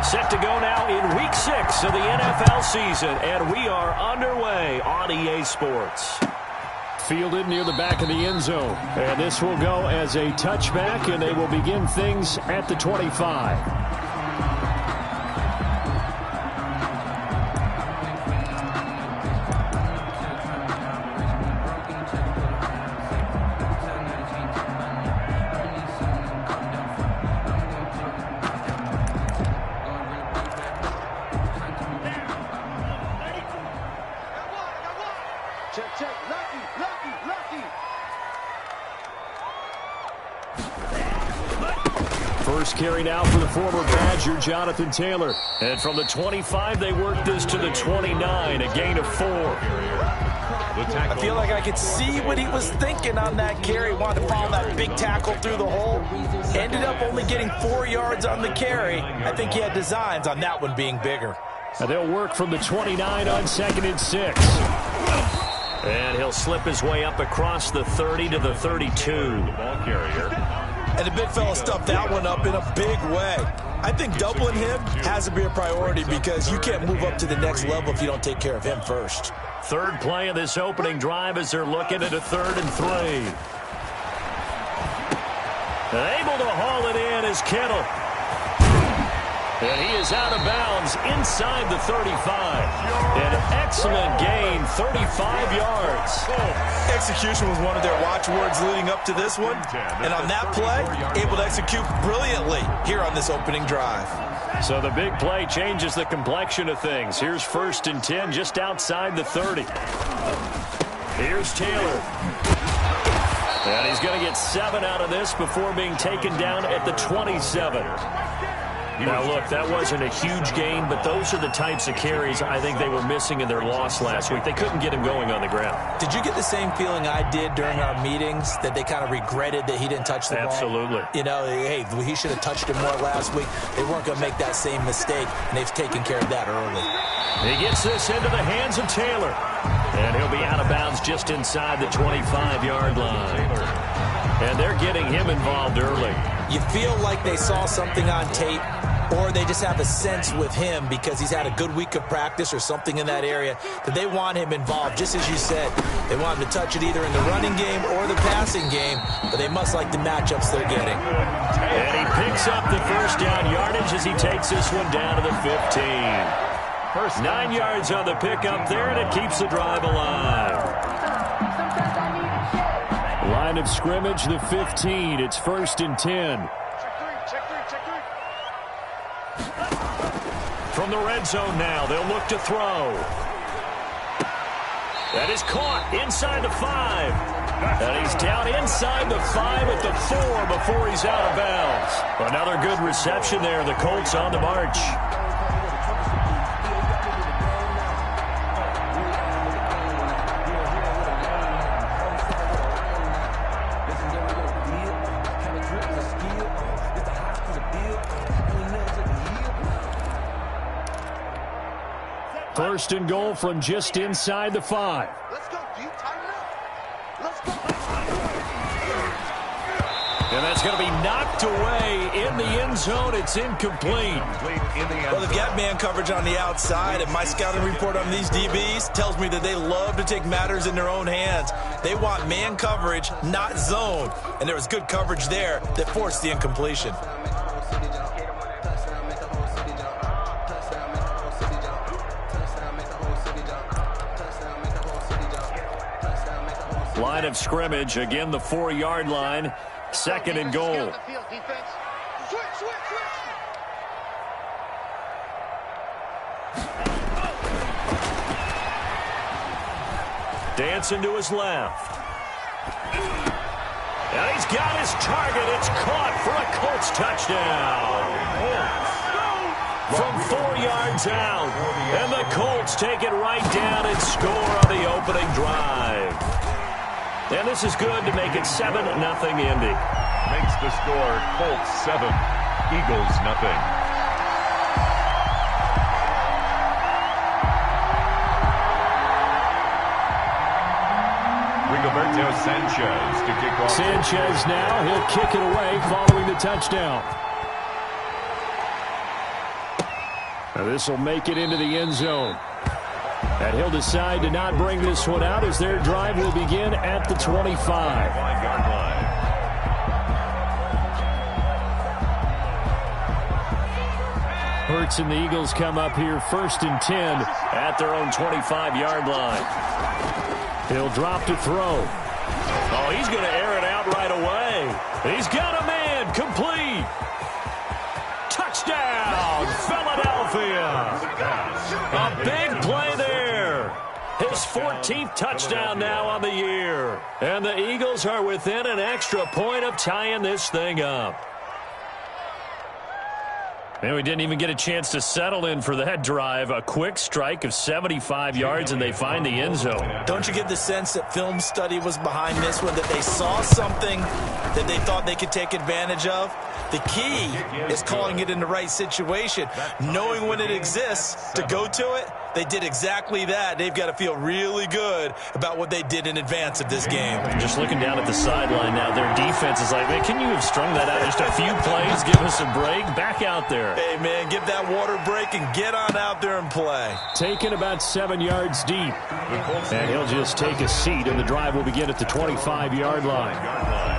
Set to go now in Week 6 of the NFL season, and we are underway on EA Sports. Fielded near the back of the end zone. And this will go as a touchback, and they will begin things at the 25. First carry now for the former Badger, Jonathan Taylor. And from the 25, they work this to the 29, a gain of 4. I feel like I could see what he was thinking on that carry. Wanted to follow that big tackle through the hole. Ended up only getting 4 yards on the carry. I think he had designs on that one being bigger. And they'll work from the 29 on 2nd and 6. And he'll slip his way up across the 30 to the 32. The ball carrier. And the big fella stuffed that one up in a big way. I think doubling him has to be a priority because you can't move up to the next level if you don't take care of him first. Third play of this opening drive as they're looking at a 3rd and 3. And able to haul it in is Kittle. And he is out of bounds inside the 35. An excellent gain, 35 yards. Execution was one of their watchwords leading up to this one. And on that play, able to execute brilliantly here on this opening drive. So the big play changes the complexion of things. Here's 1st and 10 just outside the 30. Here's Taylor. And he's going to get 7 out of this before being taken down at the 27. Now, look, that wasn't a huge gain, but those are the types of carries I think they were missing in their loss last week. They couldn't get him going on the ground. Did you get the same feeling I did during our meetings, that they kind of regretted that he didn't touch the ball? Absolutely. You know, hey, he should have touched it more last week. They weren't going to make that same mistake, and they've taken care of that early. He gets this into the hands of Taylor, and he'll be out of bounds just inside the 25-yard line. And they're getting him involved early. You feel like they saw something on tape, or they just have a sense with him because he's had a good week of practice or something in that area that they want him involved. Just as you said, they want him to touch it either in the running game or the passing game, but they must like the matchups they're getting. And he picks up the first down yardage as he takes this one down to the 15. First 9 yards on the pickup there, and it keeps the drive alive. Line of scrimmage, the 15. It's 1st and 10. From the red zone now, they'll look to throw. That is caught inside the 5. And he's down inside the 5 at the 4 before he's out of bounds. Another good reception there. The Colts on the march. First and goal from just inside the 5. Let's go, G. Tighten up. Let's go. And that's going to be knocked away in the end zone. It's incomplete. Well, they've got man coverage on the outside, and my scouting report on these DBs tells me that they love to take matters in their own hands. They want man coverage, not zone. And there was good coverage there that forced the incompletion. Line of scrimmage, again the 4-yard line, 2nd and goal. Dancing to his left. And he's got his target. It's caught for a Colts touchdown. From 4 yards out. And the Colts take it right down and score on the opening drive. And this is good to make it 7-0 Indy. Makes the score Colts 7, Eagles 0. Rigoberto Sanchez to kick off. Sanchez now, he'll kick it away following the touchdown. Now this will make it into the end zone. And he'll decide to not bring this one out as their drive will begin at the 25. 5-yard line. Hurts and the Eagles come up here 1st and 10 at their own 25-yard line. He'll drop to throw. Oh, he's going to air it out right away. He's got a man. Complete. Touchdown, Philadelphia. A big play there. His 14th touchdown now on the year. And the Eagles are within an extra point of tying this thing up. And we didn't even get a chance to settle in for that drive. A quick strike of 75 yards, and they find the end zone. Don't you get the sense that film study was behind this one, that they saw something that they thought they could take advantage of? The key is calling it in the right situation, knowing when it exists to go to it. They did exactly that. They've got to feel really good about what they did in advance of this game. Just looking down at the sideline now, their defense is like, man, can you have strung that out just a few plays? Give us a break. Back out there. Hey, man, give that water break and get on out there and play. Taken about 7 yards deep. And he'll just take a seat, and the drive will begin at the 25-yard line.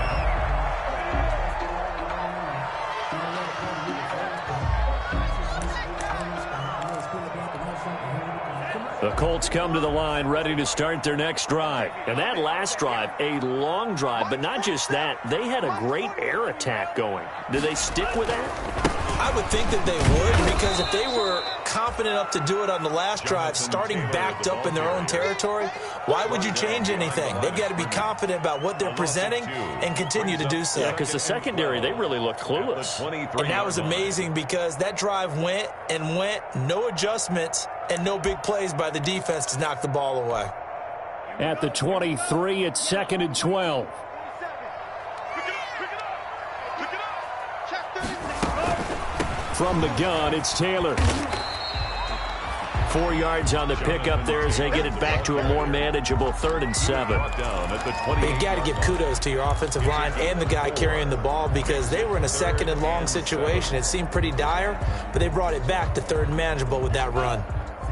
The Colts come to the line ready to start their next drive. And that last drive, a long drive, but not just that. They had a great air attack going. Do they stick with that? I would think that they would, because if they were confident enough to do it on the last drive, starting backed up in their own territory, why would you change anything? They've got to be confident about what they're presenting and continue to do so. Yeah, because the secondary, they really looked clueless. And that was amazing because that drive went and went, no adjustments and no big plays by the defense to knock the ball away. At the 23, it's 2nd and 12. From the gun, it's Taylor. 4 yards on the pickup there as they get it back to a more manageable 3rd and 7. You got to give kudos to your offensive line and the guy carrying the ball, because they were in a 2nd and long situation. It seemed pretty dire, but they brought it back to 3rd and manageable with that run.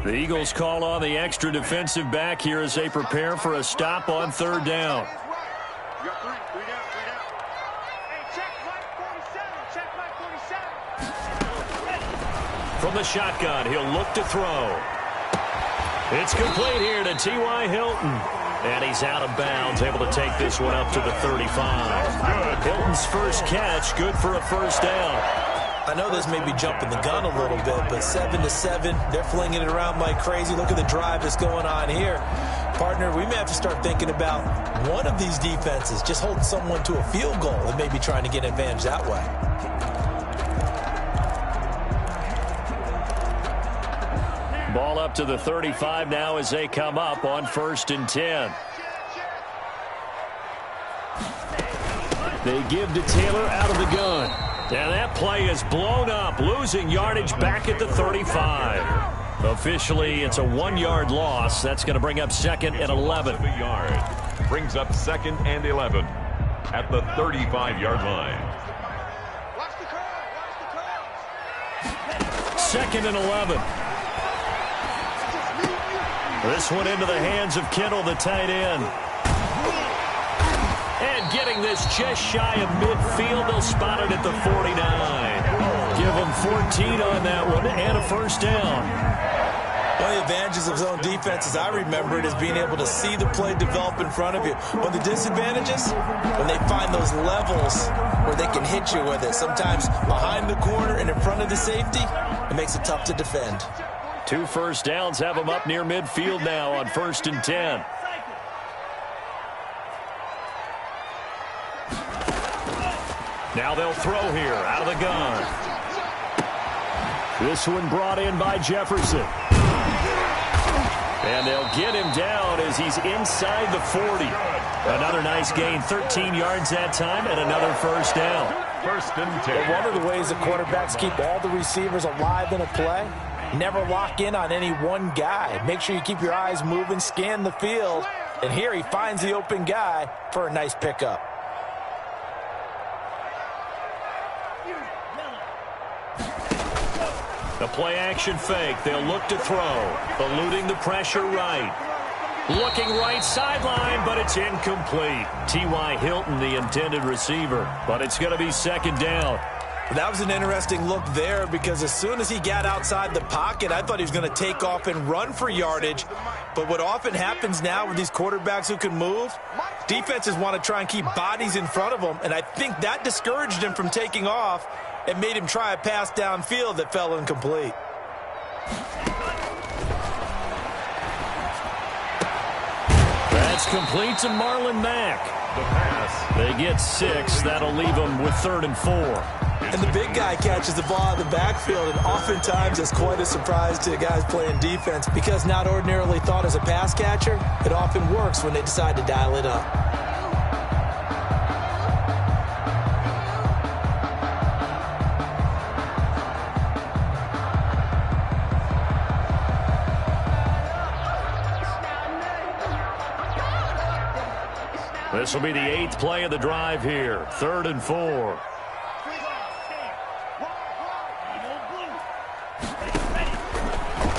The Eagles call on the extra defensive back here as they prepare for a stop on 3rd down. From the shotgun, he'll look to throw. It's complete here to T.Y. Hilton. And he's out of bounds, able to take this one up to the 35. Hilton's first catch, good for a 1st down. I know this may be jumping the gun a little bit, but 7-7, they're flinging it around like crazy. Look at the drive that's going on here. Partner, we may have to start thinking about one of these defenses just holding someone to a field goal and maybe trying to get an advantage that way. Ball up to the 35 now as they come up on 1st and 10. They give to Taylor out of the gun. And that play is blown up, losing yardage back at the 35. Officially, it's a 1-yard loss. That's going to bring up 2nd and 11. Brings up 2nd and 11 at the 35-yard line. 2nd and 11. This one into the hands of Kittle, the tight end. And getting this just shy of midfield, they'll spot it at the 49. Give them 14 on that one and a 1st down. One of the advantages of zone defense, as I remember it, is being able to see the play develop in front of you. One of the disadvantages, when they find those levels where they can hit you with it, sometimes behind the corner and in front of the safety, it makes it tough to defend. 2 1st downs have them up near midfield now on 1st and 10. Now they'll throw here out of the gun. This one brought in by Jefferson. And they'll get him down as he's inside the 40. Another nice gain, 13 yards that time, and another 1st down. 1st and 10. Well, one of the ways that quarterbacks keep all the receivers alive in a play, never lock in on any one guy. Make sure you keep your eyes moving, scan the field. And here he finds the open guy for a nice pickup. The play-action fake. They'll look to throw. Eluding the pressure right. Looking right sideline, but it's incomplete. T.Y. Hilton, the intended receiver. But it's going to be second down. That was an interesting look there because as soon as he got outside the pocket, I thought he was going to take off and run for yardage. But what often happens now with these quarterbacks who can move, defenses want to try and keep bodies in front of them, and I think that discouraged him from taking off and made him try a pass downfield that fell incomplete. That's complete to Marlon Mack. The pass. They get 6. That'll leave them with 3rd and 4. And the big guy catches the ball in the backfield, and oftentimes it's quite a surprise to guys playing defense because not ordinarily thought as a pass catcher, it often works when they decide to dial it up. This will be the 8th play of the drive here. 3rd and 4.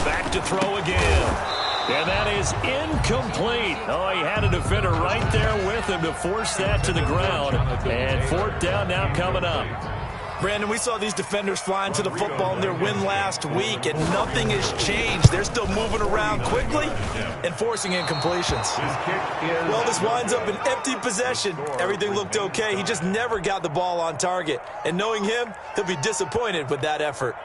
Back to throw again. And that is incomplete. Oh, he had a defender right there with him to force that to the ground. And 4th down now coming up. Brandon, we saw these defenders flying to the football in their win last week, and nothing has changed. They're still moving around quickly and forcing incompletions. Well, this winds up an empty possession. Everything looked okay. He just never got the ball on target. And knowing him, he'll be disappointed with that effort.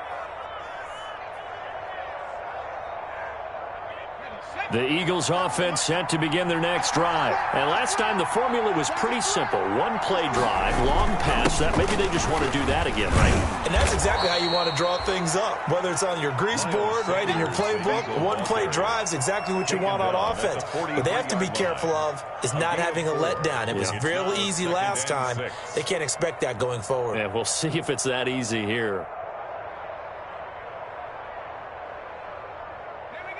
The Eagles offense set to begin their next drive. And last time the formula was pretty simple. One play drive, long pass. That maybe they just want to do that again, right? And that's exactly how you want to draw things up. Whether it's on your grease board, right, in your playbook, one play drive's exactly what you want on offense. What they have to be careful of is not having a letdown. It was really easy last time. They can't expect that going forward. Yeah, we'll see if it's that easy here.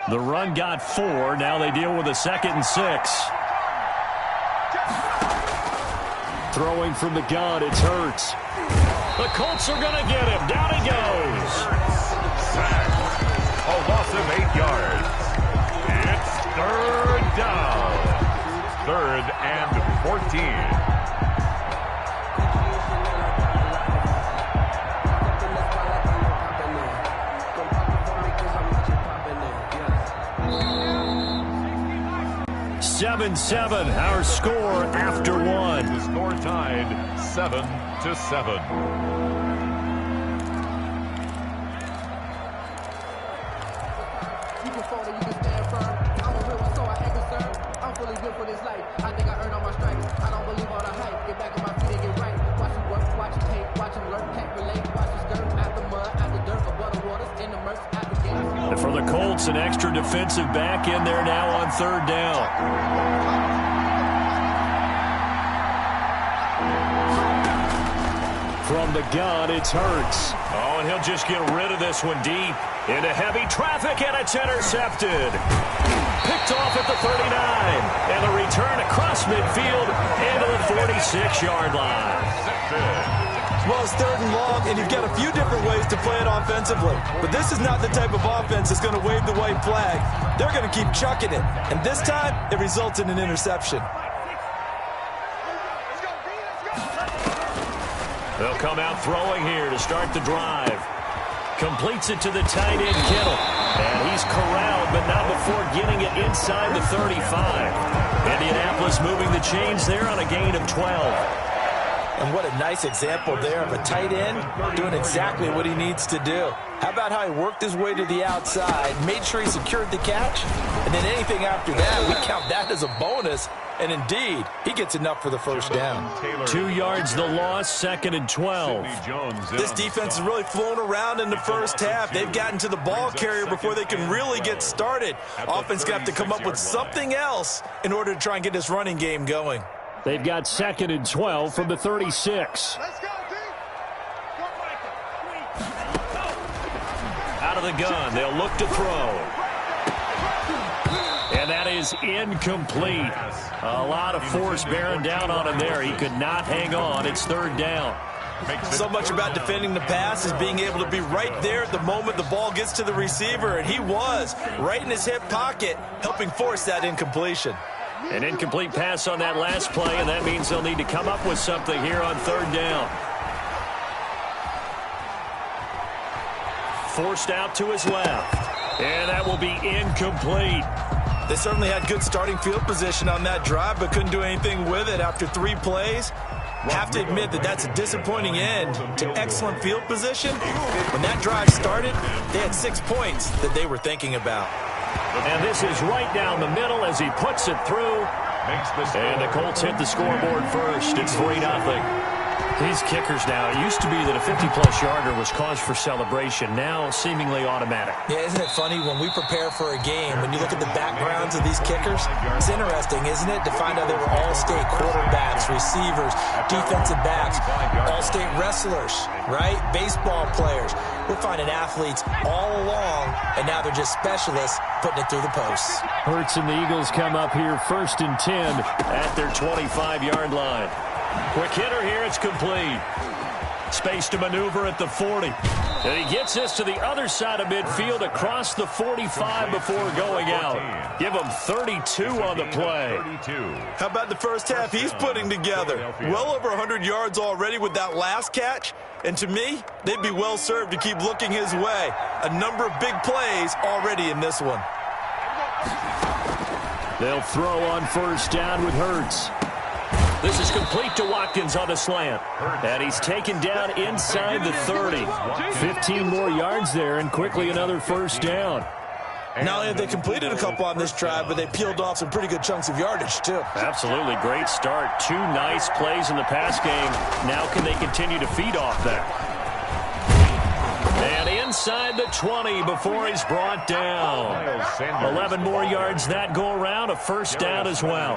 The run got 4. Now they deal with a 2nd and 6. Throwing from the gun, it's Hurts. The Colts are going to get him. Down he goes. Sacked. A loss of 8 yards. It's 3rd down. 3rd and 14. Seven, our score after 1. The score tied 7-7. You can fall and you can stand firm. I'm a real one, so I ain't concerned. I'm fully built for this life. I think I earned all my stripes. I don't believe all the hype. Get back on my feet and get right. Watch him work, watch him hate, watch him learn, can't relate. Watch him skirt out the mud, out the dirt, above the waters, in the murks, out the gates. And for the Colts, an extra defensive back in there now on 3rd down. From the gun, it's Hurts. Oh, and he'll just get rid of this one deep. Into heavy traffic, and it's intercepted. Picked off at the 39. And the return across midfield into the 46-yard line. Well, it's 3rd and long, and you've got a few different ways to play it offensively. But this is not the type of offense that's going to wave the white flag. They're going to keep chucking it. And this time, it results in an interception. They'll come out throwing here to start the drive. Completes it to the tight end, Kittle. And he's corralled, but not before getting it inside the 35. Indianapolis moving the chains there on a gain of 12. And what a nice example there of a tight end doing exactly what he needs to do. How about how he worked his way to the outside, made sure he secured the catch, and then anything after that, we count that as a bonus. And indeed, he gets enough for the 1st down. 2 yards the loss, 2nd and 12. This defense has really flown around in the first half. They've gotten to the ball carrier before they can really get started. Offense got to come up with something else in order to try and get this running game going. They've got 2nd and 12 from the 36. Out of the gun, they'll look to throw. And that is incomplete. A lot of force bearing down on him there. He could not hang on. It's 3rd down. So much about defending the pass is being able to be right there at the moment the ball gets to the receiver, and he was right in his hip pocket, helping force that incompletion. An incomplete pass on that last play, and that means they'll need to come up with something here on third down. Forced out to his left, and that will be incomplete. They certainly had good starting field position on that drive, but couldn't do anything with it after 3 plays. Have to admit that that's a disappointing end to excellent field position. When that drive started, they had 6 points that they were thinking about. And this is right down the middle as he puts it through. And the Colts hit the scoreboard first. It's 3-0. These kickers now, it used to be that a 50-plus yarder was cause for celebration. Now, seemingly automatic. Yeah, isn't it funny when we prepare for a game, when you look at the backgrounds of these kickers, it's interesting, isn't it, to find out they were all-state quarterbacks, receivers, defensive backs, all-state wrestlers, right? Baseball players. We're finding athletes all along, and now they're just specialists putting it through the posts. Hurts and the Eagles come up here 1st and 10 at their 25-yard line. Quick hitter here, it's complete. Space to maneuver at the 40. And he gets this to the other side of midfield across the 45 before going out. Give him 32 on the play. How about the first half he's putting together? Well over 100 yards already with that last catch. And to me, they'd be well served to keep looking his way. A number of big plays already in this one. They'll throw on 1st down with Hurts. This is complete to Watkins on a slant. And he's taken down inside the 30. 15 more yards there, and quickly another 1st down. Not only have they completed a couple on this drive, but they peeled off some pretty good chunks of yardage, too. Absolutely. Great start. 2 nice plays in the pass game. Now can they continue to feed off that? And inside the 20 before he's brought down. 11 more yards that go around, a 1st down as well.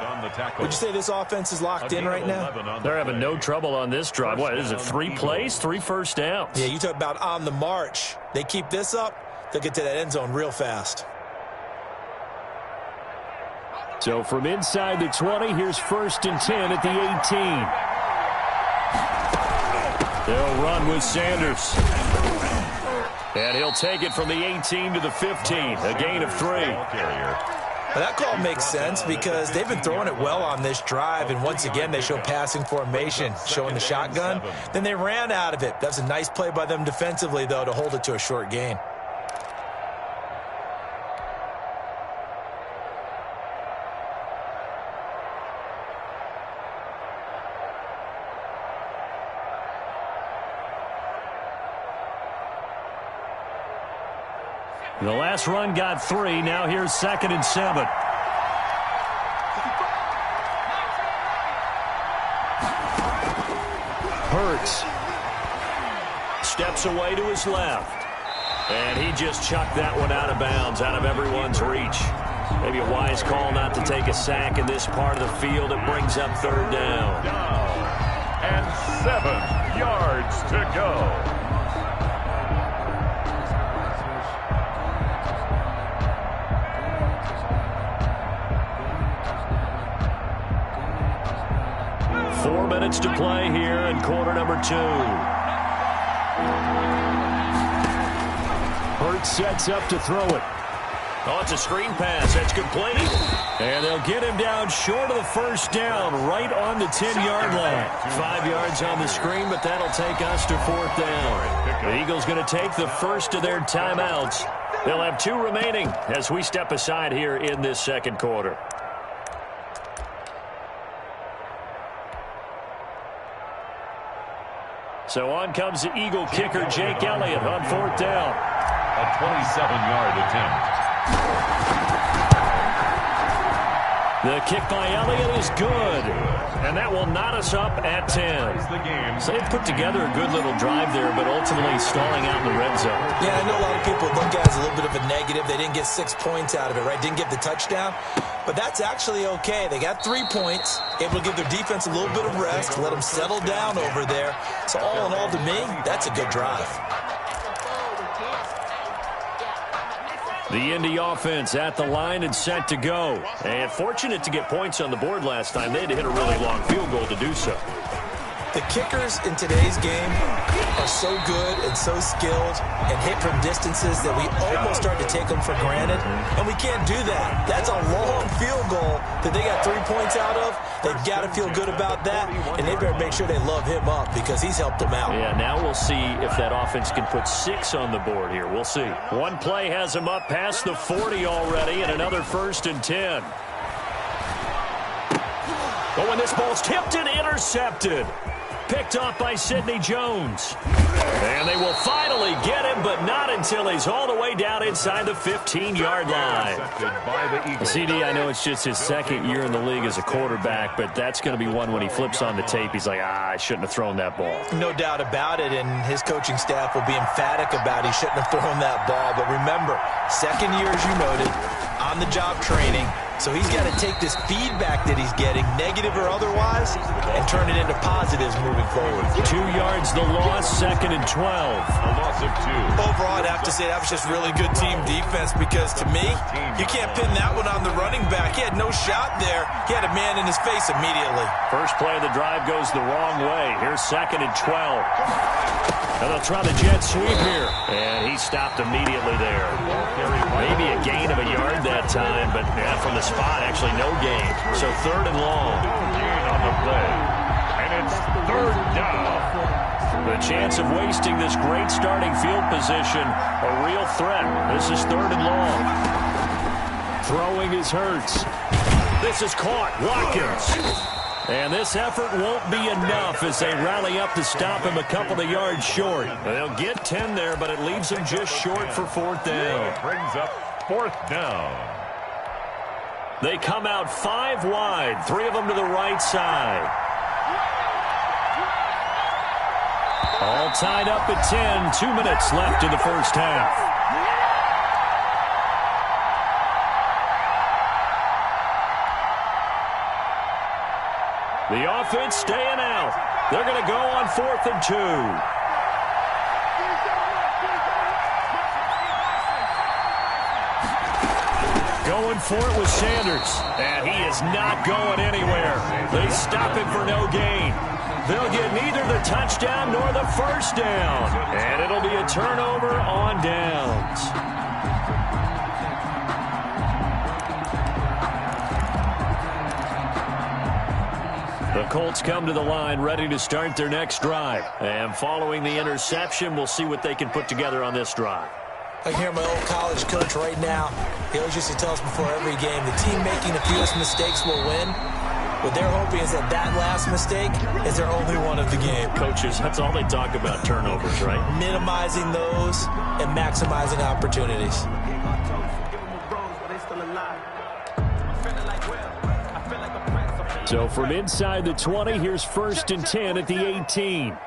Would you say this offense is locked in right now? They're having no trouble on this drive. What is it, 3 plays, 3 first downs? Yeah, you talk about on the march. They keep this up, they'll get to that end zone real fast. So from inside the 20, here's 1st and 10 at the 18. They'll run with Sanders. And he'll take it from the 18 to the 15, a gain of 3. Well, that call makes sense because they've been throwing it well on this drive, and once again they show passing formation, showing the shotgun. Then they ran out of it. That's a nice play by them defensively, though, to hold it to a short gain. The last run got 3. Now here's 2nd and 7. Hurts steps away to his left. And he just chucked that one out of bounds, out of everyone's reach. Maybe a wise call not to take a sack in this part of the field. It brings up 3rd down. And 7 yards to go. To play here in quarter number 2. Hurts sets up to throw it. Oh, it's a screen pass. That's complete. And they'll get him down short of the 1st down, right on the 10-yard line. 5 yards on the screen, but that'll take us to 4th down. The Eagles going to take the first of their timeouts. They'll have 2 remaining as we step aside here in this 2nd quarter. So on comes the Eagle kicker, Jake Elliott, on 4th down. A 27-yard attempt. The kick by Elliott is good. And that will knot us up at 10. So they put together a good little drive there, but ultimately stalling out in the red zone. Yeah, I know a lot of people look at it as a little bit of a negative. They didn't get 6 points out of it, right? Didn't get the touchdown. But that's actually okay. They got 3 points, able to give their defense a little bit of rest, let them settle down over there. So all in all, to me, that's a good drive. The Indy offense at the line and set to go. And fortunate to get points on the board last time. They had to hit a really long field goal to do so. The kickers in today's game are so good and so skilled and hit from distances that we almost start to take them for granted, and we can't do that. That's a long field goal that they got 3 points out of. They've got to feel good about that, and they better make sure they love him up because he's helped them out. Yeah, now we'll see if that offense can put 6 on the board here. We'll see. One play has him up past the 40 already, and another 1st and 10. But when this ball's tipped and intercepted, picked off by Sidney Jones. And they will finally get him, but not until he's all the way down inside the 15-yard line. CD, I know it's just his 2nd year in the league as a quarterback, but that's going to be one when he flips on the tape. He's like, I shouldn't have thrown that ball. No doubt about it, and his coaching staff will be emphatic about he shouldn't have thrown that ball. But remember, 2nd year, as you noted, on-the-job training. So he's got to take this feedback that he's getting, negative or otherwise, and turn it into positives moving forward. 2 yards the loss, 2nd and 12. A loss of 2. Overall, I'd have to say that was just really good team defense because, to me, you can't pin that one on the running back. He had no shot there. He had a man in his face immediately. First play of the drive goes the wrong way. Here's 2nd and 12. And they'll try the jet sweep here. And he stopped immediately there. Maybe a gain of a yard that time, but from the spot, actually no gain. So 3rd and long. Gain on the play. And it's 3rd down. The chance of wasting this great starting field position, a real threat. This is 3rd and long. Throwing is Hurts. This is caught. Watkins. And this effort won't be enough as they rally up to stop him a couple of yards short. They'll get 10 there, but it leaves him just short for 4th down. Brings up 4th down. They come out 5 wide, 3 of them to the right side. All tied up at 10, 2 minutes left in the first half. The offense staying out. They're going to go on 4th and 2. Going for it with Sanders. And he is not going anywhere. They stop him for no gain. They'll get neither the touchdown nor the 1st down. And it'll be a turnover on downs. The Colts come to the line ready to start their next drive. And following the interception, we'll see what they can put together on this drive. I hear my old college coach right now. He always used to tell us before every game, the team making the fewest mistakes will win. What they're hoping is that that last mistake is their only one of the game. Coaches, that's all they talk about, turnovers, right? Minimizing those and maximizing opportunities. So from inside the 20, here's 1st and 10 at the 18.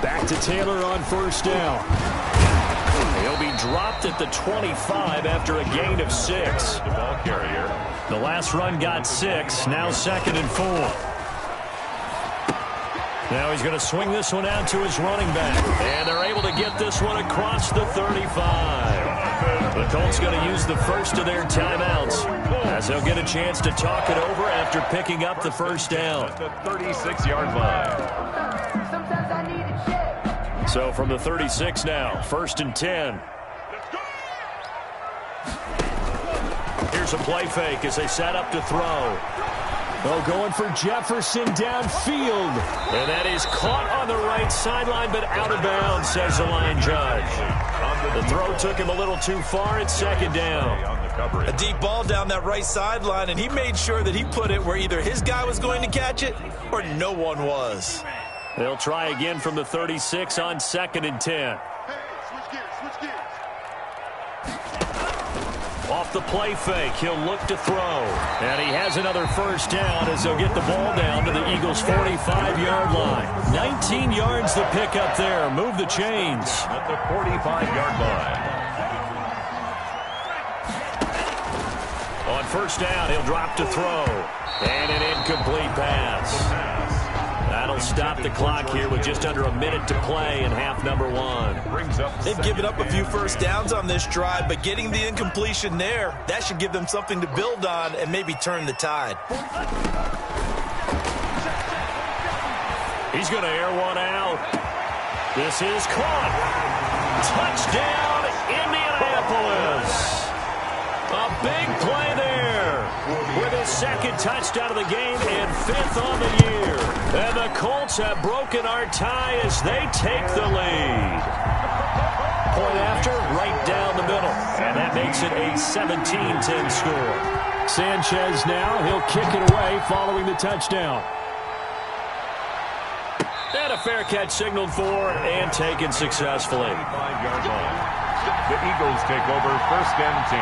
Back to Taylor on 1st down. He'll be dropped at the 25 after a gain of 6. The ball carrier. The last run got 6, now 2nd and 4. Now he's going to swing this one out to his running back. And they're able to get this one across the 35. The Colts going to use the first of their timeouts as they'll get a chance to talk it over after picking up the 1st down. At the 36-yard line. So from the 36 now, 1st and 10. Here's a play fake as they set up to throw. Oh, going for Jefferson downfield. And that is caught on the right sideline, but out of bounds, says the line judge. The throw took him a little too far. It's 2nd down. A deep ball down that right sideline, and he made sure that he put it where either his guy was going to catch it or no one was. They'll try again from the 36 on 2nd and 10. Off the play fake, he'll look to throw. And he has another 1st down as they'll get the ball down to the Eagles' 45-yard line. 19 yards to pick up there. Move the chains. At the 45-yard line. On 1st down, he'll drop to throw. And an incomplete pass. That'll stop the clock here with just under a minute to play in half number 1. They've given up a few 1st downs on this drive, but getting the incompletion there, that should give them something to build on and maybe turn the tide. He's going to air one out. This is caught. Touchdown, Indianapolis. A big play there with his second touchdown of the game and 5th on the year. And the Colts have broken our tie as they take the lead. Point after, right down the middle. And that makes it a 17-10 score. Sanchez now, he'll kick it away following the touchdown. And a fair catch signaled for and taken successfully. 5-yard line. The Eagles take over 1st and 10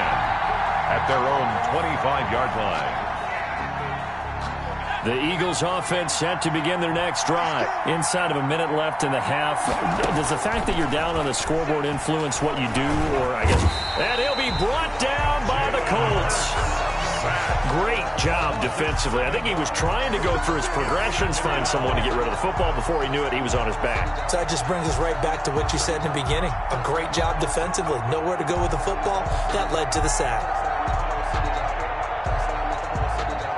at their own 25-yard line. The Eagles offense set to begin their next drive. Inside of a minute left in the half. Does the fact that you're down on the scoreboard influence what you do? Or I guess. And he'll be brought down by the Colts. Great job defensively. I think he was trying to go through his progressions, find someone to get rid of the football. Before he knew it, he was on his back. So that just brings us right back to what you said in the beginning. A great job defensively. Nowhere to go with the football. That led to the sack.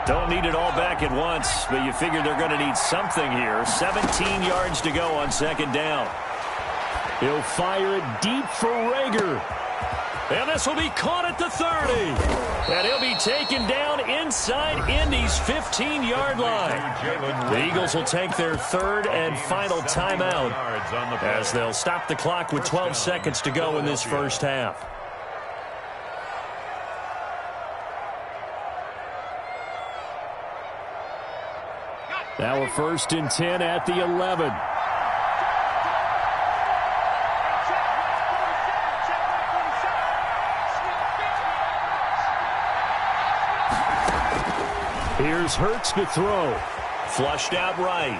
Don't need it all back at once, but you figure they're going to need something here. 17 yards to go on 2nd down. He'll fire it deep for Rager. And this will be caught at the 30. And he'll be taken down inside Indy's 15-yard line. The Eagles will take their 3rd and final timeout as they'll stop the clock with 12 seconds to go in this first half. Now we're 1st and 10 at the 11. Here's Hurts to throw. Flushed out right.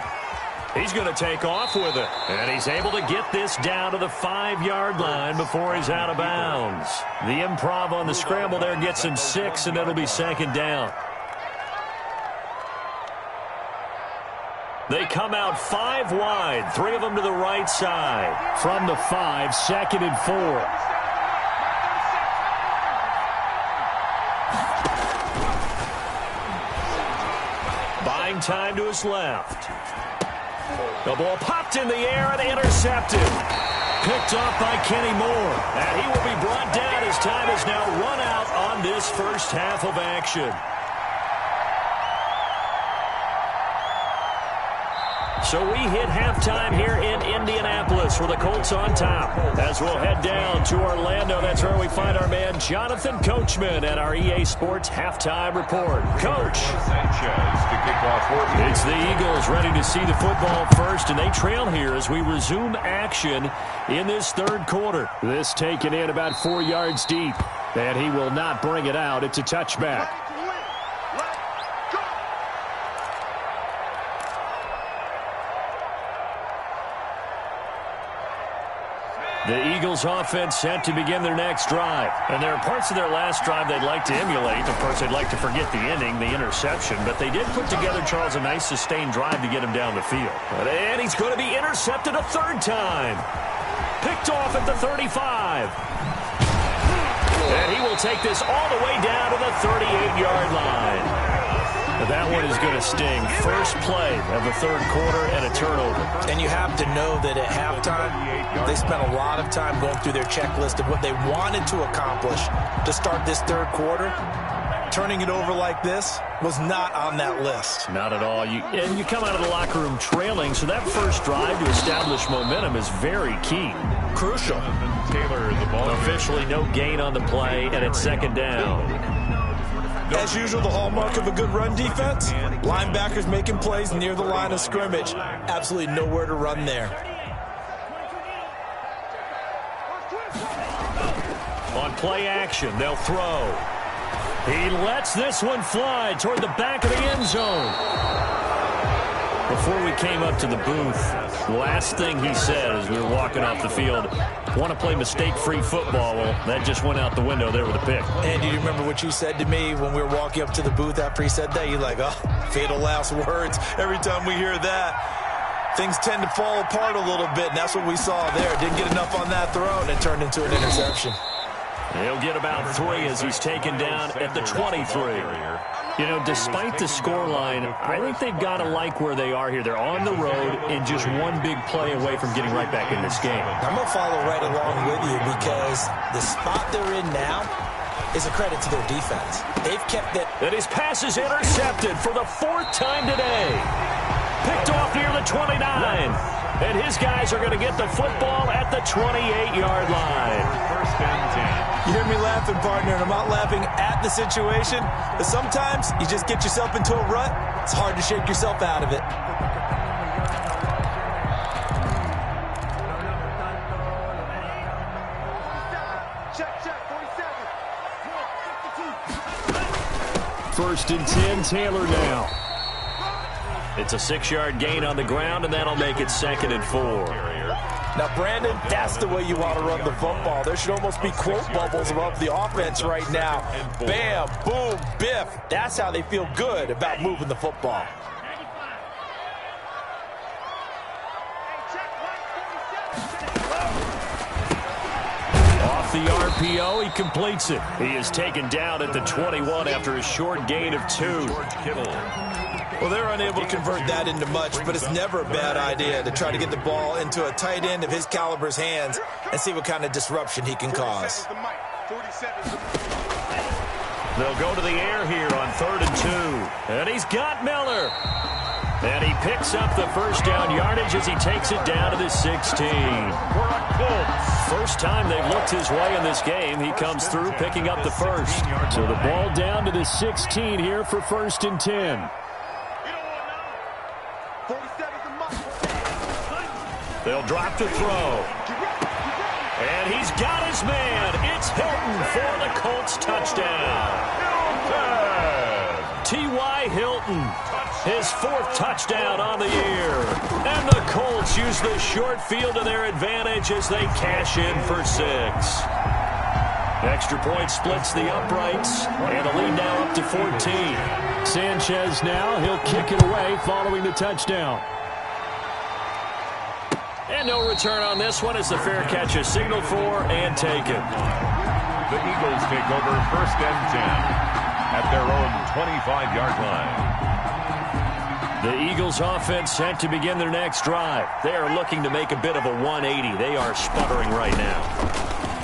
He's going to take off with it. And he's able to get this down to the 5-yard line before he's out of bounds. The improv on the scramble there gets him 6, and it'll be 2nd down. They come out 5 wide, 3 of them to the right side. From the 5, 2nd and 4. Buying time to his left. The ball popped in the air and intercepted. Picked off by Kenny Moore. And he will be brought down as time is now run out on this first half of action. So we hit halftime here in Indianapolis with the Colts on top. As we'll head down to Orlando, that's where we find our man Jonathan Coachman at our EA Sports Halftime Report. Coach. Sanchez to kick off for you. It's the Eagles ready to see the football first, and they trail here as we resume action in this 3rd quarter. This taken in about 4 yards deep, and he will not bring it out. It's a touchback. The Eagles offense set to begin their next drive. And there are parts of their last drive they'd like to emulate. Of course, they'd like to forget the ending, the interception. But they did put together, Charles, a nice sustained drive to get him down the field. And he's going to be intercepted a 3rd time. Picked off at the 35. And he will take this all the way down to the 38-yard line. That one is going to sting. First play of the 3rd quarter and a turnover. And you have to know that at halftime, they spent a lot of time going through their checklist of what they wanted to accomplish to start this 3rd quarter. Turning it over like this was not on that list. Not at all. And you come out of the locker room trailing, so that first drive to establish momentum is very key. Crucial. Taylor, the ball. Officially no gain on the play, and it's 2nd down. As usual, the hallmark of a good run defense, linebackers making plays near the line of scrimmage. Absolutely nowhere to run there. On play action, they'll throw. He lets this one fly toward the back of the end zone. Before we came up to the booth, last thing he said as we were walking off the field, want to play mistake-free football. Well, that just went out the window there with a pick. And do you remember what you said to me when we were walking up to the booth after he said that? You're like, oh, fatal last words. Every time we hear that, things tend to fall apart a little bit, and that's what we saw there. Didn't get enough on that throw, and it turned into an interception. He'll get about 3 as he's taken down at the 23. You know, despite the scoreline, I think they've got to like where they are here. They're on the road and just one big play away from getting right back in this game. I'm going to follow right along with you because the spot they're in now is a credit to their defense. They've kept it. And his pass is intercepted for the 4th time today. Picked off near the 29. And his guys are going to get the football at the 28-yard line. First and 10. You hear me laughing, partner, and I'm not laughing at the situation. But sometimes you just get yourself into a rut. It's hard to shake yourself out of it. First and 10, Taylor now. It's a 6-yard gain on the ground, and that'll make it 2nd and 4. Now, Brandon, that's the way you want to run the football. There should almost be quote bubbles above the offense right now. Bam, boom, biff. That's how they feel good about moving the football. Off the RPO, he completes it. He is taken down at the 21 after a short gain of 2. Well, they're unable to convert that into much, but it's never a bad idea to try to get the ball into a tight end of his caliber's hands and see what kind of disruption he can cause. They'll go to the air here on 3rd and 2. And he's got Miller. And he picks up the first down yardage as he takes it down to the 16. First time they've looked his way in this game. He comes through picking up the first. So the ball down to the 16 here for 1st and 10. They'll drop to throw. And he's got his man. It's Hilton for the Colts touchdown. T.Y. Hilton, his 4th touchdown on the year. And the Colts use the short field to their advantage as they cash in for 6. Extra point splits the uprights, and the lead now up to 14. Sanchez now, he'll kick it away following the touchdown. And no return on this one as the fair catch is signaled for and taken. The Eagles take over 1st and 10 at their own 25-yard line. The Eagles offense set to begin their next drive. They are looking to make a bit of a 180. They are sputtering right now.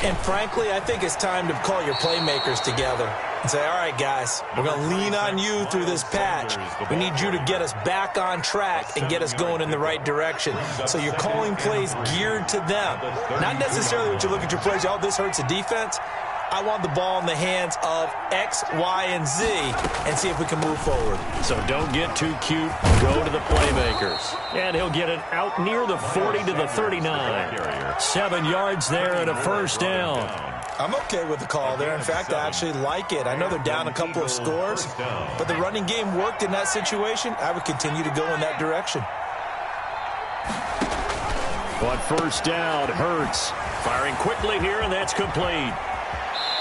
And frankly, I think it's time to call your playmakers together and say, all right, guys, we're going to lean on you through this patch. We need you to get us back on track and get us going in the right direction. So you're calling plays geared to them. Not necessarily what you look at your plays, oh, this hurts the defense. I want the ball in the hands of X, Y, and Z and see if we can move forward. So don't get too cute. Go to the playmakers. And he'll get it out near the 40 to the 39. 7 yards there and a first down. I'm okay with the call there. In fact, I actually like it. I know they're down a couple of scores, but the running game worked in that situation. I would continue to go in that direction. On first down, Hurts firing quickly here, and that's complete.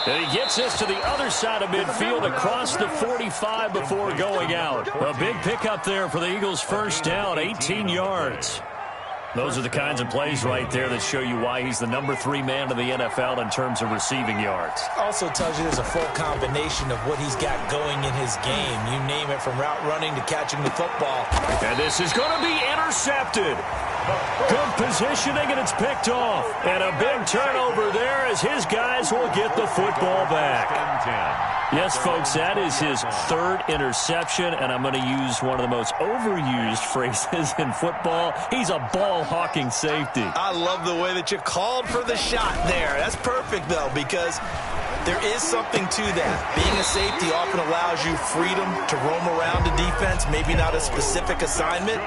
And he gets this to the other side of midfield across the 45 before going out. A big pickup there for the Eagles' first down, 18 yards. Those are the kinds of plays right there that show you why he's the number 3 man in the NFL in terms of receiving yards. Also tells you there's a full combination of what he's got going in his game. You name it, from route running to catching the football. And this is going to be intercepted. Good positioning, and it's picked off. And a big turnover there as his guys will get the football back. Yes, folks, that is his 3rd interception, and I'm going to use one of the most overused phrases in football. He's a ball-hawking safety. I love the way that you called for the shot there. That's perfect, though, because there is something to that. Being a safety often allows you freedom to roam around the defense, maybe not a specific assignment.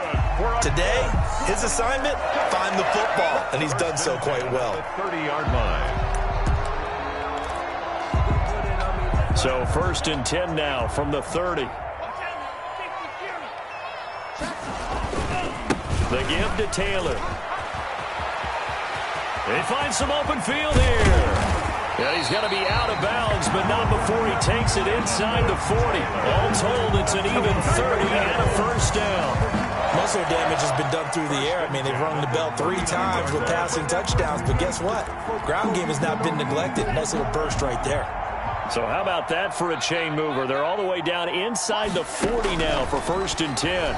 Today, his assignment, find the football, and he's done so quite well. 30-yard line. So 1st and 10 now from the 30. The give to Taylor. They find some open field here. Yeah, he's going to be out of bounds, but not before he takes it inside the 40. All told, it's an even 30 and a first down. Muscle damage has been done through the air. I mean, they've rung the bell 3 times with passing touchdowns, but guess what? Ground game has not been neglected. Nice little burst right there. So how about that for a chain mover? They're all the way down inside the 40 now for 1st and 10.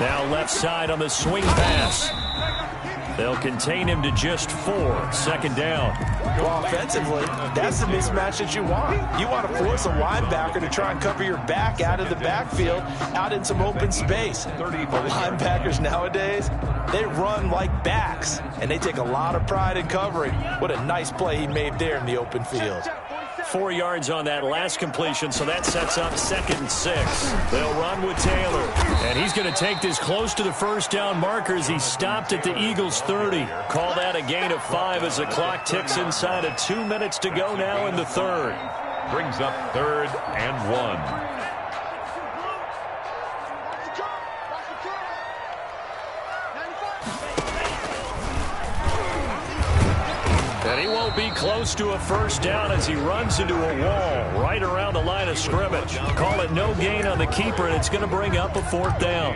Now left side on the swing pass. They'll contain him to just 4. 2nd down. Well, offensively, that's the mismatch that you want. You want to force a linebacker to try and cover your back out of the backfield, out in some open space. The linebackers nowadays, they run like backs, and they take a lot of pride in covering. What a nice play he made there in the open field. 4 yards on that last completion, so that sets up 2nd and 6. They'll run with Taylor, and he's going to take this close to the 1st down marker as he stopped at the Eagles' 30. Call that a gain of 5 as the clock ticks inside of 2 minutes to go now in the 3rd. Brings up 3rd and 1. And he won't be close to a 1st down as he runs into a wall right around the line of scrimmage. Call it no gain on the keeper, and it's going to bring up a 4th down.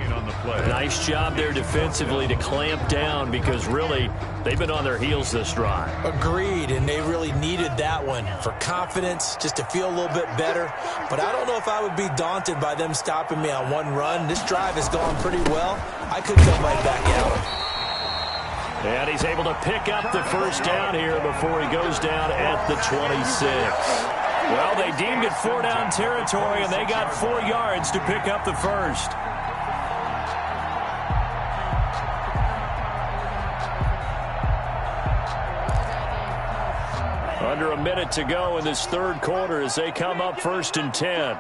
Nice job there defensively to clamp down because really they've been on their heels this drive. Agreed, and they really needed that one for confidence, just to feel a little bit better. But I don't know if I would be daunted by them stopping me on one run. This drive has gone pretty well. I could come right back at them. And he's able to pick up the 1st down here before he goes down at the 26. Well, they deemed it 4-down territory, and they got 4 yards to pick up the 1st. Under a minute to go in this 3rd quarter as they come up 1st and 10.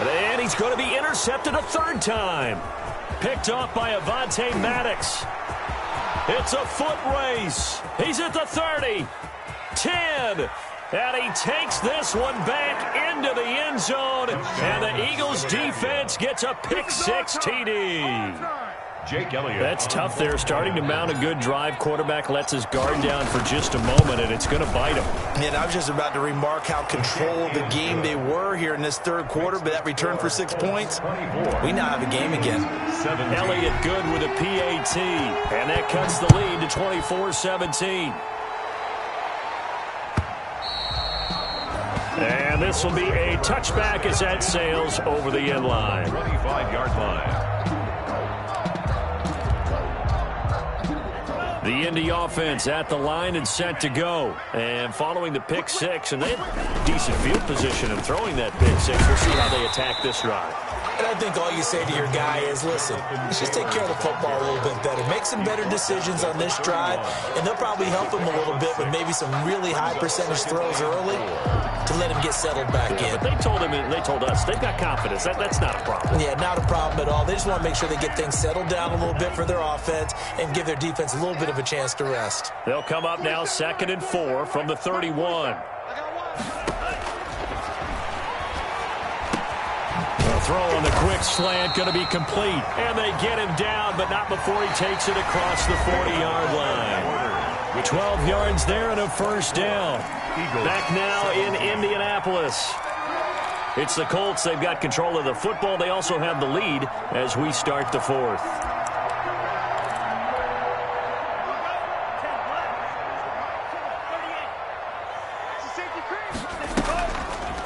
And he's going to be intercepted a 3rd time. Picked off by Avonte Maddox. It's a foot race. He's at the 30, 10, and he takes this one back into the end zone, and the Eagles defense gets a pick-6 TD. Jake Elliott. That's tough there, starting to mount a good drive. Quarterback lets his guard down for just a moment, and it's going to bite him. And I was just about to remark how control of the game they were here in this 3rd quarter, but that return for 6 points, we now have a game again. Elliott good with a PAT, and that cuts the lead to 24-17. And this will be a touchback as that sails over the end line. 25-yard line. The Indy offense at the line and set to go. And following the pick-6, and they have decent field position in throwing that pick-6. We'll see how they attack this drive. And I think all you say to your guy is, listen, let's just take care of the football a little bit better. Make some better decisions on this drive, and they'll probably help him a little bit with maybe some really high percentage throws early to let him get settled back in. But they told him, and they told us, they've got confidence. That's not a problem. Yeah, not a problem at all. They just want to make sure they get things settled down a little bit for their offense and give their defense a little bit of a chance to rest. They'll come up now 2nd and 4 from the 31. Throw on the quick slant, going to be complete. And they get him down, but not before he takes it across the 40-yard line. 12 yards there and a 1st down. Back now in Indianapolis. It's the Colts. They've got control of the football. They also have the lead as we start the 4th.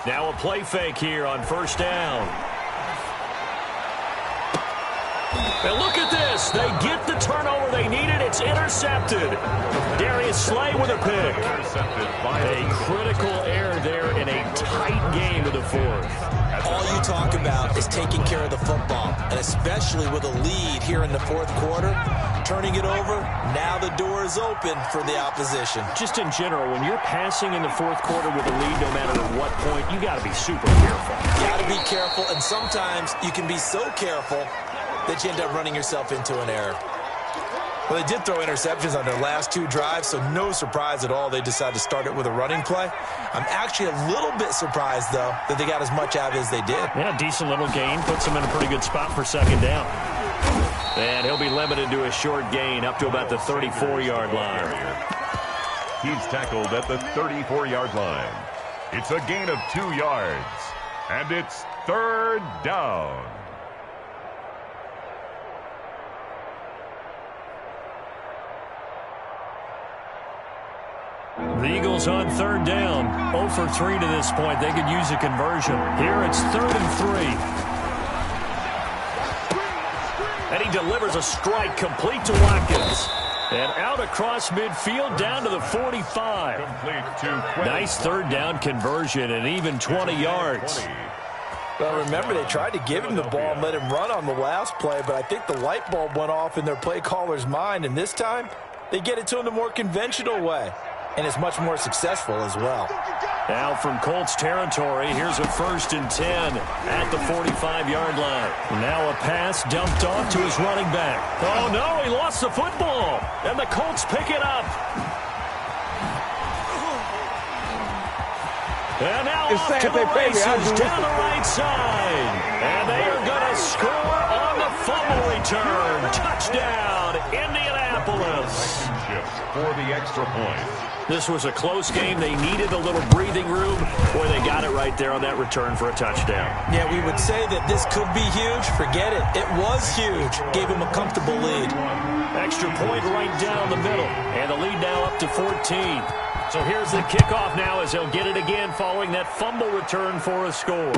Now a play fake here on 1st down. And look at this. They get the turnover they needed. It's intercepted. Darius Slay with a pick. A critical error there in a tight game of the 4th. All you talk about is taking care of the football, and especially with a lead here in the 4th quarter, turning it over, now the door is open for the opposition. Just in general, when you're passing in the 4th quarter with a lead, no matter at what point, you got to be super careful. You got to be careful, and sometimes you can be so careful that you end up running yourself into an error. Well, they did throw interceptions on their last 2 drives, so no surprise at all they decided to start it with a running play. I'm actually a little bit surprised, though, that they got as much out as they did. Yeah, decent little gain. Puts them in a pretty good spot for 2nd down. And he'll be limited to a short gain up to about the 34-yard line. He's tackled at the 34-yard line. It's a gain of 2 yards, and it's 3rd down. The Eagles on third down. 0 for 3 to this point. They could use a conversion. Here it's 3rd and 3. And he delivers a strike complete to Watkins. And out across midfield down to the 45. Nice third down conversion and even 20 yards. Well, remember, they tried to give him the ball and let him run on the last play, but I think the light bulb went off in their play caller's mind, and this time they get it to him the more conventional way, and it's much more successful as well. Now from Colts territory, here's a 1st and 10 at the 45-yard line. Now a pass dumped off to his running back. Oh, no, he lost the football, and the Colts pick it up. And now off to the races down the right side. And they are going to score on the fumble return. Touchdown, Indianapolis. For the extra point. This was a close game. They needed a little breathing room. Boy, they got it right there on that return for a touchdown. Yeah, we would say that this could be huge. Forget it. It was huge. Gave him a comfortable lead. Extra point right down the middle. And the lead now up to 14. So here's the kickoff now as they'll get it again following that fumble return for a score.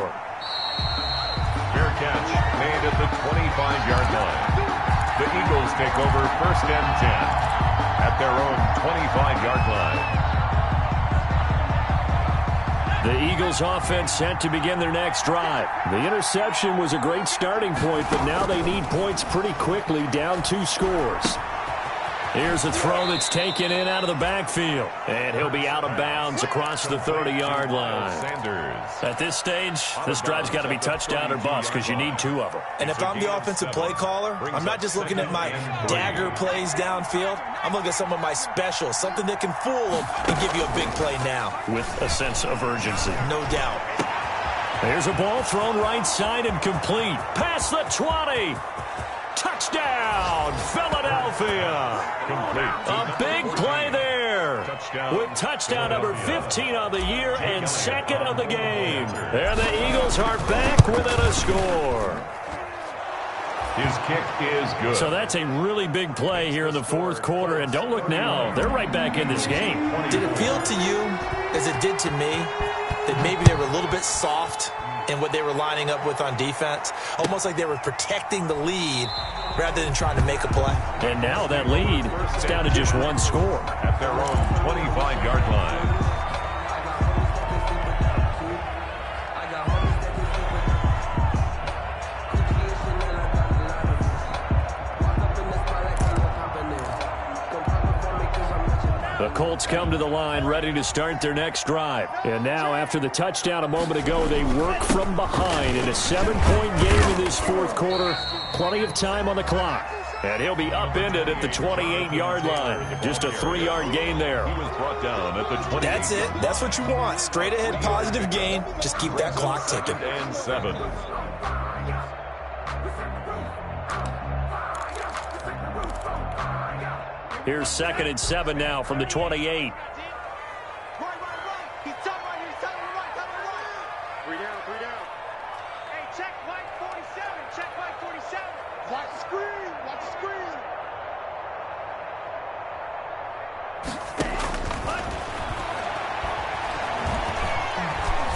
Fair catch made at the 25-yard line. The Eagles take over 1st and 10 at their own 25-yard line. The Eagles offense set to begin their next drive. The interception was a great starting point, but now they need points pretty quickly, down 2 scores. Here's a throw that's taken in out of the backfield. And he'll be out of bounds across the 30-yard line. At this stage, this drive's got to be touchdown or bust because you need 2 of them. And if I'm the offensive play caller, I'm not just looking at my dagger plays downfield. I'm looking at some of my specials, something that can fool them and give you a big play now. With a sense of urgency. No doubt. There's a ball thrown right side and complete. Past the 20. Touchdown, Philadelphia. A big play there. With touchdown number 15 on the year and 2nd of the game. And the Eagles are back within a score. His kick is good. So that's a really big play here in the 4th quarter. And don't look now, they're right back in this game. Did it feel to you, as it did to me, that maybe they were a little bit soft in what they were lining up with on defense? Almost like they were protecting the lead rather than trying to make a play. And now that lead is down to just 1 score. At their own 25-yard line. The Colts come to the line ready to start their next drive. And now after the touchdown a moment ago, they work from behind in a 7-point game in this 4th quarter. Plenty of time on the clock. And he'll be upended at the 28-yard line. Just a 3-yard gain there. He was brought down at the 28. That's it. That's what you want. Straight ahead positive gain. Just keep that clock ticking. And 7. Here's 2nd and 7 now from the 28. Right. He's top right here. He's top right. 3 down. Hey, check white 47. Check white 47. Watch the screen.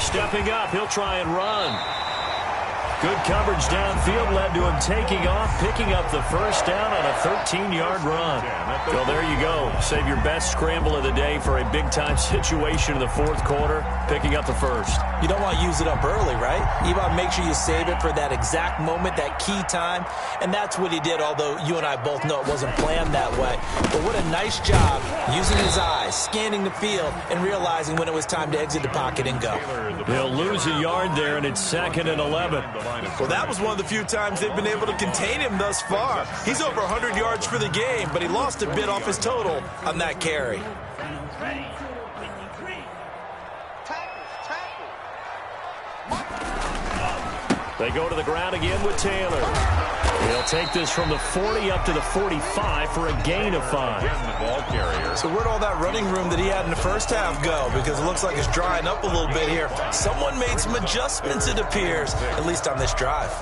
Stepping up, he'll try and run. Good coverage downfield led to him taking off, picking up the 1st down on a 13-yard run. Well, there you go. Save your best scramble of the day for a big-time situation in the 4th quarter, picking up the 1st. You don't want to use it up early, right? You want to make sure you save it for that exact moment, that key time, and that's what he did, although you and I both know it wasn't planned that way. But what a nice job using his eyes, scanning the field, and realizing when it was time to exit the pocket and go. He'll lose a yard there, and it's 2nd and 11. Well, that was one of the few times they've been able to contain him thus far. He's over 100 yards for the game, but he lost a bit off his total on that carry. They go to the ground again with Taylor. He'll take this from the 40 up to the 45 for a gain of 5. So where'd all that running room that he had in the first half go? Because it looks like it's drying up a little bit here. Someone made some adjustments, it appears, at least on this drive.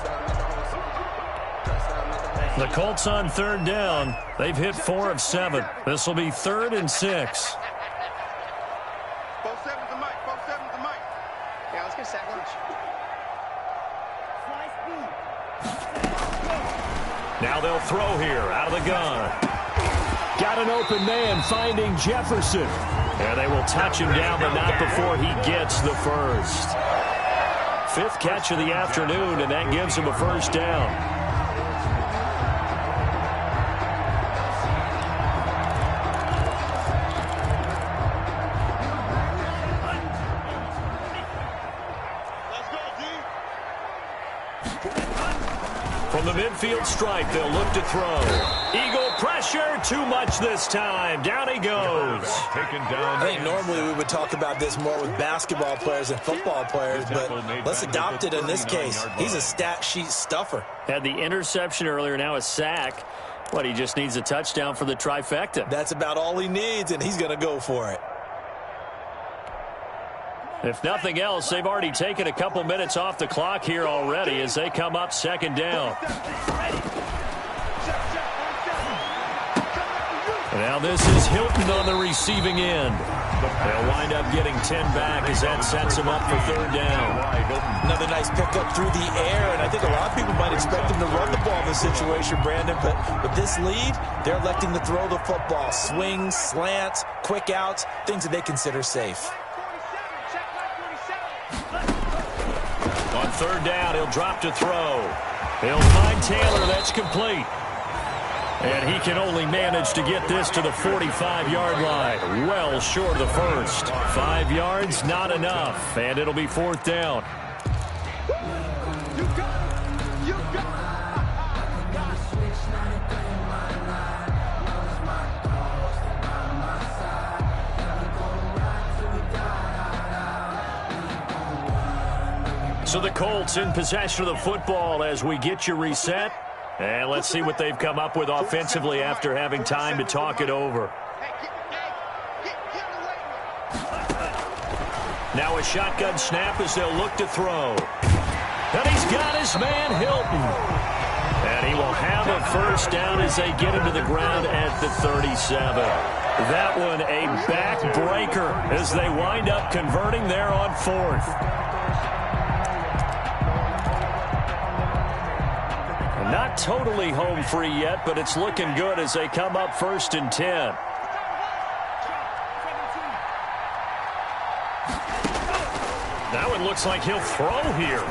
The Colts on 3rd down. They've hit 4 of 7. This will be 3rd and 6. Now they'll throw here out of the gun. Got an open man finding Jefferson. And they will touch him down, but not before he gets the first. 5th catch of the afternoon, and that gives him a first down. From the midfield stripe, they'll look to throw. Eagle pressure, too much this time. Down he goes. Taken down. I think normally we would talk about this more with basketball players and football players, but let's adopt it in this case. He's a stat sheet stuffer. Had the interception earlier, now a sack. What, he just needs a touchdown for the trifecta. That's about all he needs, and he's going to go for it. If nothing else, they've already taken a couple minutes off the clock here already as they come up 2nd down. Now this is Hilton on the receiving end. They'll wind up getting 10 back as that sets them up for 3rd down. Another nice pickup through the air, and I think a lot of people might expect him to run the ball in this situation, Brandon, but with this lead, they're electing to throw the football. Swings, slants, quick outs, things that they consider safe. On 3rd down, he'll drop to throw. He'll find Taylor. That's complete. And he can only manage to get this to the 45-yard line. Well short of the first. 5 yards, not enough. And it'll be 4th down. So the Colts in possession of the football as we get you reset. And let's see what they've come up with offensively after having time to talk it over. Now a shotgun snap as they'll look to throw. And he's got his man Hilton. And he will have a first down as they get him to the ground at the 37. That one a backbreaker as they wind up converting there on 4th. Not totally home free yet, but it's looking good as they come up 1st and 10. That one looks like he'll throw here.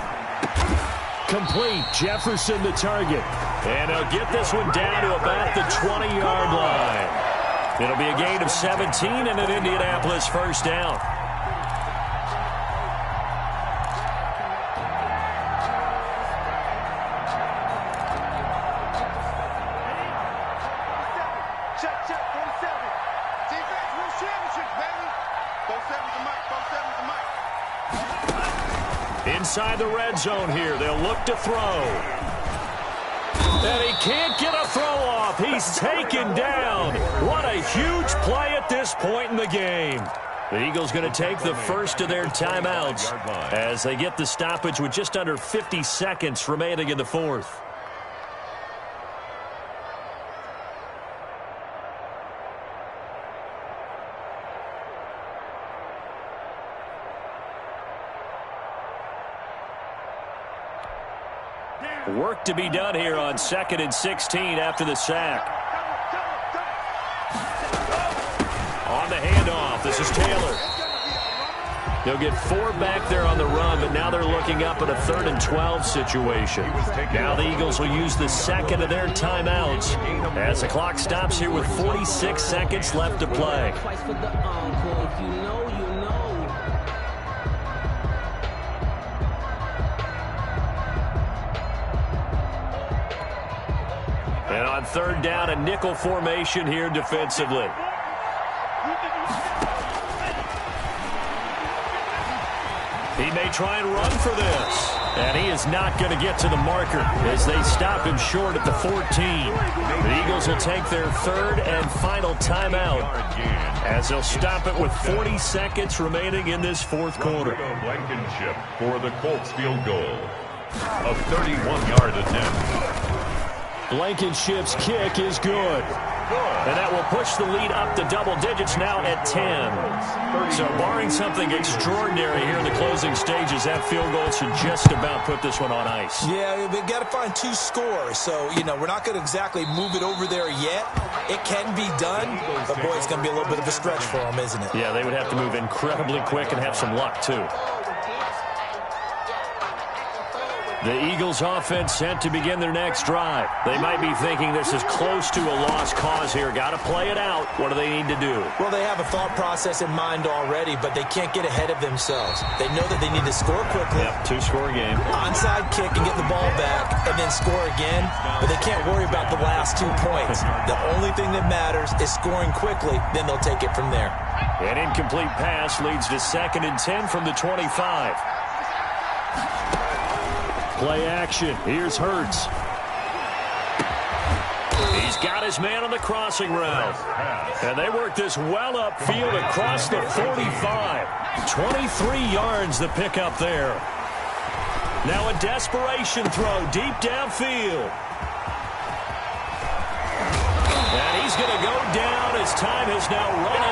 Complete. Jefferson the target. And he'll get this one down to about the 20-yard line. It'll be a gain of 17 and an Indianapolis first down. Inside the red zone here, they'll look to throw. And he can't get a throw off. He's taken down. What a huge play at this point in the game. The Eagles going to take the first of their timeouts as they get the stoppage with just under 50 seconds remaining in the 4th. Work to be done here on 2nd and 16 after the sack. On the handoff, this is Taylor. They'll get 4 back there on the run, but now they're looking up at a 3rd and 12 situation. Now the Eagles will use the 2nd of their timeouts as the clock stops here with 46 seconds left to play. And on 3rd down, a nickel formation here defensively. He may try and run for this. And he is not going to get to the marker as they stop him short at the 14. The Eagles will take their 3rd and final timeout as they'll stop it with 40 seconds remaining in this 4th quarter. Blankenship for the Colts field goal. A 31-yard attempt. Blankenship's kick is good. And that will push the lead up to double digits now at 10. So barring something extraordinary here in the closing stages, that field goal should just about put this one on ice. Yeah, we got to find 2 scores. So, you know, we're not going to exactly move it over there yet. It can be done, but boy, it's going to be a little bit of a stretch for them, isn't it? Yeah, they would have to move incredibly quick and have some luck, too. The Eagles offense sent to begin their next drive. They might be thinking this is close to a lost cause here. Got to play it out. What do they need to do? Well, they have a thought process in mind already, but they can't get ahead of themselves. They know that they need to score quickly. Yep, 2-score game. Onside kick and get the ball back and then score again, but they can't worry about the last 2 points. The only thing that matters is scoring quickly, then they'll take it from there. An incomplete pass leads to 2nd and 10 from the 25. Play action. Here's Hurts. He's got his man on the crossing route. And they work this well upfield across the 45. 23 yards the pickup there. Now a desperation throw deep downfield. And he's going to go down as time has now run